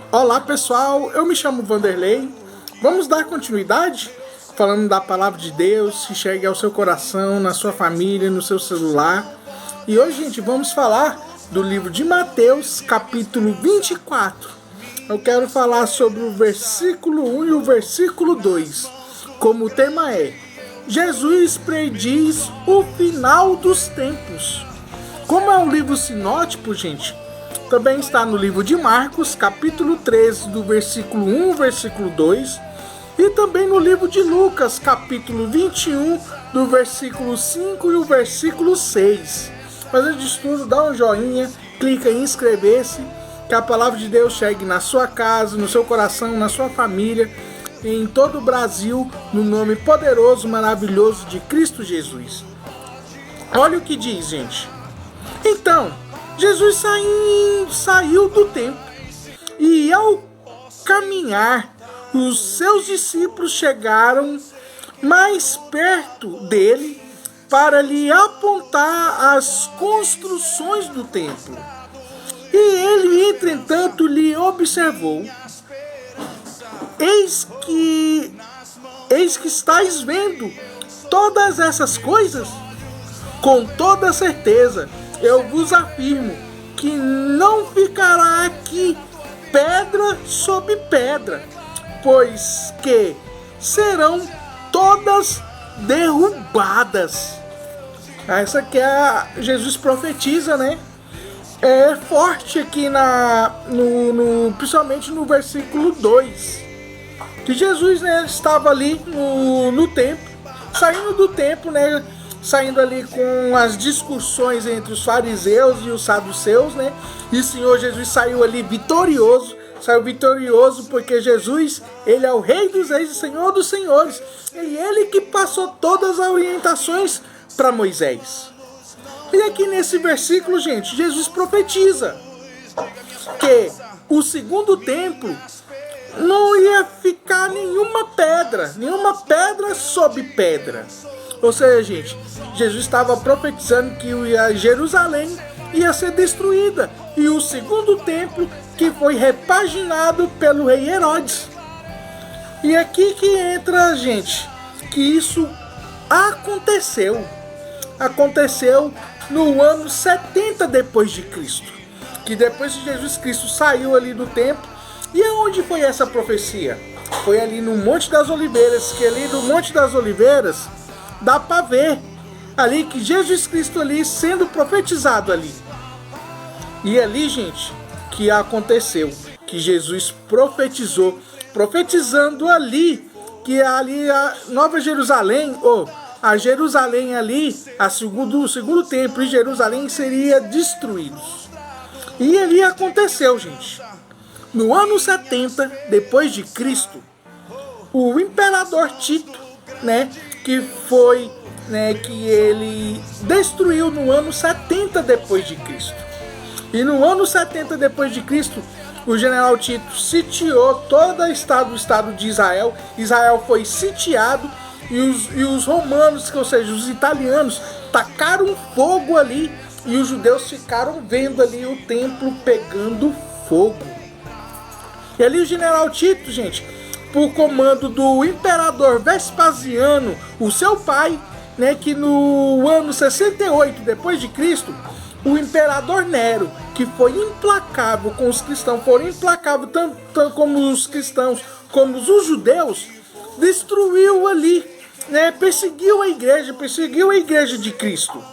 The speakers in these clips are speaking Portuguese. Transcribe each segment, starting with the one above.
Olá pessoal, eu me chamo Vanderlei. Vamos dar continuidade falando da palavra de Deus que chega ao seu coração, na sua família, no seu celular. E hoje, gente, vamos falar do livro de Mateus, capítulo 24. Eu quero falar sobre o versículo 1 e o versículo 2. Como o tema é: Jesus prediz o final dos tempos. Como é um livro sinótipo, gente, também está no livro de Marcos, capítulo 13, do versículo 1 ao versículo 2, e também no livro de Lucas, capítulo 21, do versículo 5 e o versículo 6. Fazendo de estudo, dá um joinha, clica em inscrever-se, que a palavra de Deus chegue na sua casa, no seu coração, na sua família, em todo o Brasil, no nome poderoso, maravilhoso de Cristo Jesus. Olha o que diz, gente. Então, Jesus saiu do templo e, ao caminhar, os seus discípulos chegaram mais perto dele para lhe apontar as construções do templo. E ele, entretanto, lhe observou: Eis que estáis vendo todas essas coisas? Com toda certeza, eu vos afirmo que não ficará aqui pedra sobre pedra, pois que serão todas derrubadas. Essa que Jesus profetiza, né? É forte aqui principalmente no versículo 2. Que Jesus, né, estava ali no templo, saindo do templo, né? Saindo ali com as discussões entre os fariseus e os saduceus, né? E o Senhor Jesus saiu ali vitorioso. Saiu vitorioso porque Jesus, ele é o Rei dos Reis e Senhor dos Senhores. E ele que passou todas as orientações para Moisés. E aqui nesse versículo, gente, Jesus profetiza que o segundo templo não ia ficar nenhuma pedra sobre pedra. Ou seja, gente, Jesus estava profetizando que Jerusalém ia ser destruída. E o segundo templo que foi repaginado pelo rei Herodes. E aqui que entra, gente, que isso aconteceu. Aconteceu no ano 70 depois de Cristo. Que depois de Jesus Cristo saiu ali do templo. E aonde foi essa profecia? Foi ali no Monte das Oliveiras. Que ali no Monte das Oliveiras dá para ver ali que Jesus Cristo ali sendo profetizado ali. E ali, gente, que aconteceu, que Jesus profetizando ali, que ali a Nova Jerusalém, ou a Jerusalém ali, o segundo templo em Jerusalém seria destruído. E ali aconteceu, gente. No ano 70 depois de Cristo, o imperador Tito, né, que foi, né, que ele destruiu no ano 70 depois de Cristo. E no ano 70 depois de Cristo, o general Tito sitiou todo o estado de Israel. Israel foi sitiado e os romanos, ou seja, os italianos, tacaram fogo ali e os judeus ficaram vendo ali o templo pegando fogo. E ali o general Tito, gente, por comando do imperador Vespasiano, o seu pai, né, que no ano 68 depois de Cristo, o imperador Nero, que foi implacável com os cristãos, foram implacáveis tanto como os cristãos como os judeus, destruiu ali, né, perseguiu a igreja de Cristo.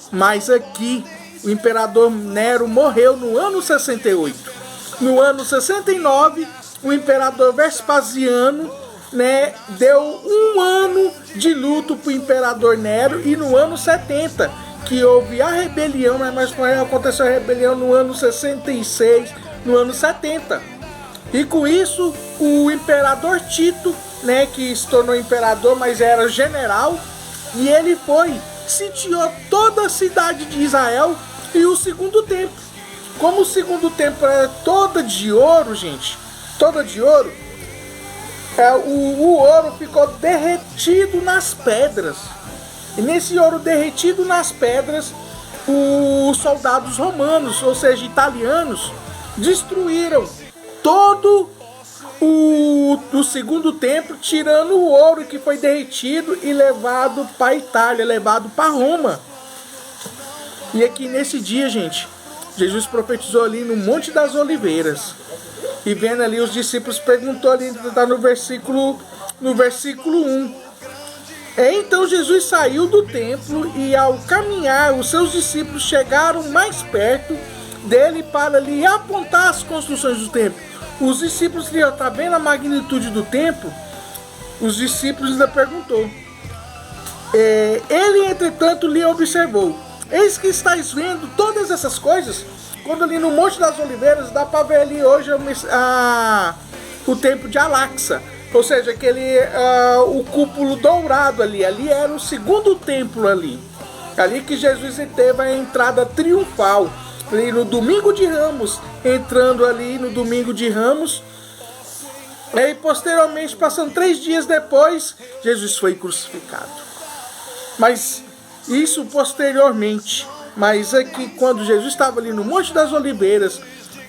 Mas aqui o imperador Nero morreu no ano 68. No ano 69, o imperador Vespasiano, né, deu um ano de luto para o imperador Nero. E no ano 70, que houve a rebelião, mas aconteceu a rebelião no ano 66, no ano 70. E com isso, o imperador Tito, né, que se tornou imperador, mas era general, e ele sitiou toda a cidade de Israel e o segundo templo. Como o segundo templo era toda de ouro, gente, toda de ouro, o ouro ficou derretido nas pedras. E nesse ouro derretido nas pedras, os soldados romanos, ou seja, italianos, destruíram todo o segundo templo, tirando o ouro que foi derretido e levado para a Itália, levado para Roma. E aqui nesse dia, gente, Jesus profetizou ali no Monte das Oliveiras. E vendo ali os discípulos, perguntou ali, está no versículo 1. Então Jesus saiu do templo e ao caminhar, os seus discípulos chegaram mais perto dele para lhe apontar as construções do templo. Os discípulos, tá vendo a magnitude do templo? Os discípulos ainda perguntou. Ele, entretanto, lhe observou. Eis que estáis vendo todas essas coisas. Quando ali no Monte das Oliveiras, dá para ver ali hoje o templo de Al-Aqsa. Ou seja, o cúpulo dourado ali. Ali era o segundo templo ali. Ali que Jesus teve a entrada triunfal. Ali no domingo de Ramos, entrando ali no domingo de Ramos. E posteriormente, passando 3 dias depois, Jesus foi crucificado. Mas isso posteriormente. Mas aqui, quando Jesus estava ali no Monte das Oliveiras,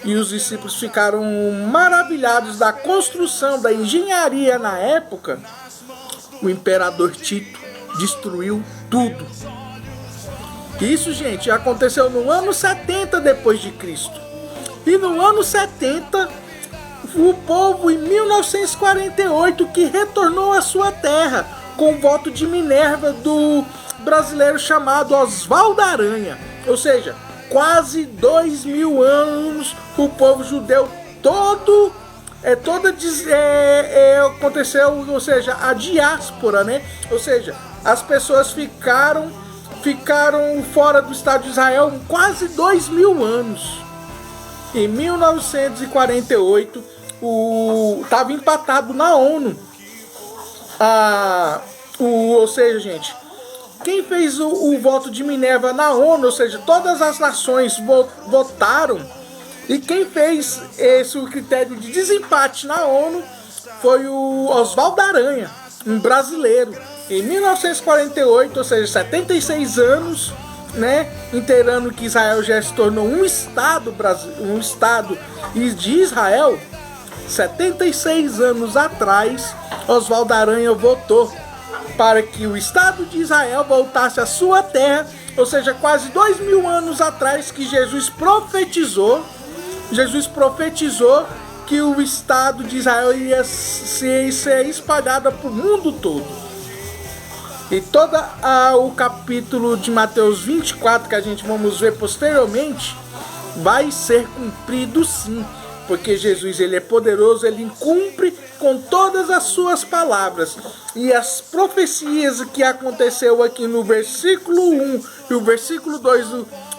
e os discípulos ficaram maravilhados da construção, da engenharia na época, o imperador Tito destruiu tudo. Isso, gente, aconteceu no ano 70 depois de Cristo. E no ano 70, o povo, em 1948, que retornou à sua terra, com o voto de Minerva do brasileiro chamado Oswaldo Aranha. Ou seja, quase 2000 anos o povo judeu aconteceu, ou seja, a diáspora, né? Ou seja, as pessoas ficaram fora do Estado de Israel quase 2000 anos. Em 1948, estava empatado na ONU. Ou seja, gente, quem fez o voto de Minerva na ONU, ou seja, todas as nações votaram, e quem fez o critério de desempate na ONU foi o Oswaldo Aranha, um brasileiro. Em 1948, ou seja, 76 anos, né, inteirando que Israel já se tornou um estado de Israel, 76 anos atrás, Oswaldo Aranha votou para que o Estado de Israel voltasse à sua terra, ou seja, quase 2000 anos atrás que Jesus profetizou que o Estado de Israel ia ser espalhado para o mundo todo. E todo o capítulo de Mateus 24, que a gente vamos ver posteriormente, vai ser cumprido sim. Porque Jesus, ele é poderoso, ele cumpre com todas as suas palavras. E as profecias que aconteceu aqui no versículo 1 e o versículo 2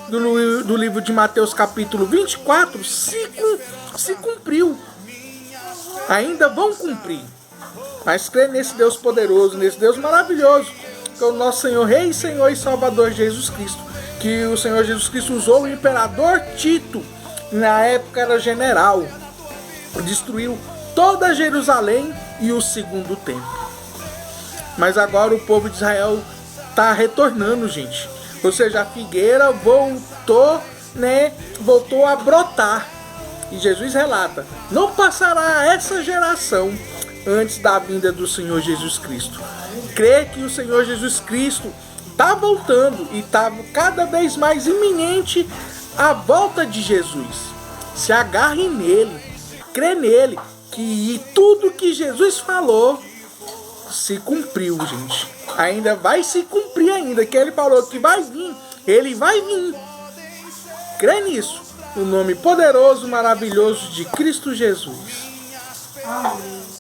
do livro de Mateus capítulo 24 se cumpriu. Ainda vão cumprir. Mas crê nesse Deus poderoso, nesse Deus maravilhoso, que é o nosso Senhor, Rei, Senhor e Salvador Jesus Cristo. Que o Senhor Jesus Cristo usou o imperador Tito, na época era general, destruiu toda Jerusalém e o segundo templo. Mas agora o povo de Israel está retornando, gente. Ou seja, a figueira voltou a brotar. E Jesus relata: não passará essa geração antes da vinda do Senhor Jesus Cristo. Crê que o Senhor Jesus Cristo está voltando e está cada vez mais iminente a volta de Jesus. Se agarre nele, crê nele, que tudo que Jesus falou se cumpriu, gente. Ainda vai se cumprir ainda, que ele falou que vai vir, ele vai vir. Crê nisso, no nome poderoso, maravilhoso de Cristo Jesus. Amém.